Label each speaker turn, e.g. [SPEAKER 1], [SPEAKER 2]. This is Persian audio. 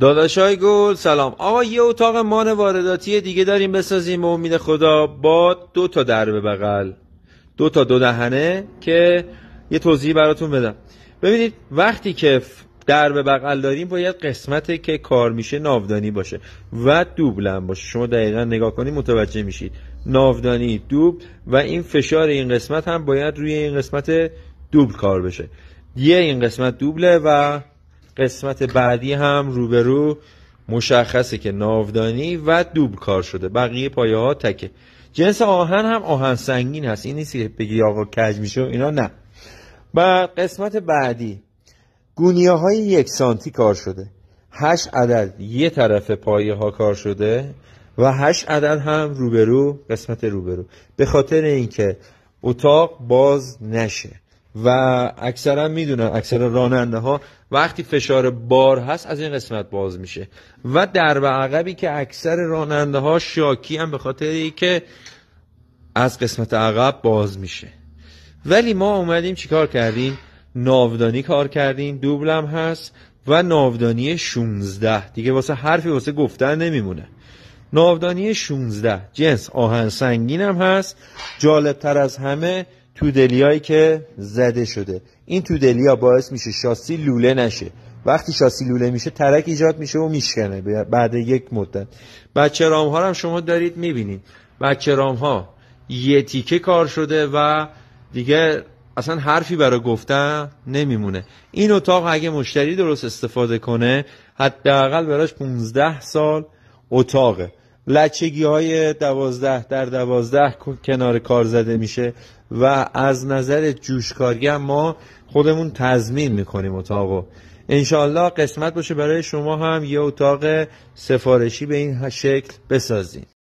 [SPEAKER 1] داداشای گل سلام آقا. یه اتاق مان وارداتی دیگه داریم بسازیم به امید خدا، با 2 تا در بغل، 2 تا 2 دهنه. که یه توضیح براتون بدم. ببینید وقتی که در بغل داریم باید قسمتی که کار میشه ناودانی باشه و دوبل هم باشه. شما دقیقا نگاه کنید متوجه میشید. ناودانی، دوبل، و این فشار این قسمت هم باید روی این قسمت دوبل کار بشه. این قسمت دوبله و قسمت بعدی هم روبرو مشخصه که ناودانی و دوبل کار شده. بقیه پایه ها تکه. جنس آهن هم آهن سنگین هست. این نیست که بگی آقا کج میشه اینا، نه. و قسمت بعدی گونیه های 1 سانتی کار شده. 8 عدد یه طرف پایه ها کار شده و 8 عدد هم روبرو، قسمت روبرو، به خاطر اینکه اتاق باز نشه. و اکثرا میدونن، اکثر راننده ها وقتی فشار بار هست از این قسمت باز میشه. و درب عقبی که اکثر راننده ها شاکی هم به خاطر اینکه از قسمت عقب باز میشه. ولی ما اومدیم چیکار کردیم؟ ناودانی کار کردیم، دوبل هم هست و ناودانی 16 دیگه، واسه حرفی واسه گفتن نمیمونه. ناودانی 16 جنس آهن سنگین هم هست. جالب تر از همه تودلیایی که زده شده. این تودلیا باعث میشه شاسی لوله نشه. وقتی شاسی لوله میشه ترک ایجاد میشه و میشکنه بعد یک مدت. بچه رام ها هم شما دارید میبینید. بچه رام ها یه تیکه کار شده و دیگه اصلا حرفی برای گفتن نمیمونه. این اتاق اگه مشتری درست استفاده کنه حداقل براش 15 سال اتاقه. لچگی های 12 در 12 کنار کار زده میشه و از نظر جوشکاری هم ما خودمون تضمین میکنیم اتاقو. انشالله قسمت باشه برای شما هم یه اتاق سفارشی به این شکل بسازین.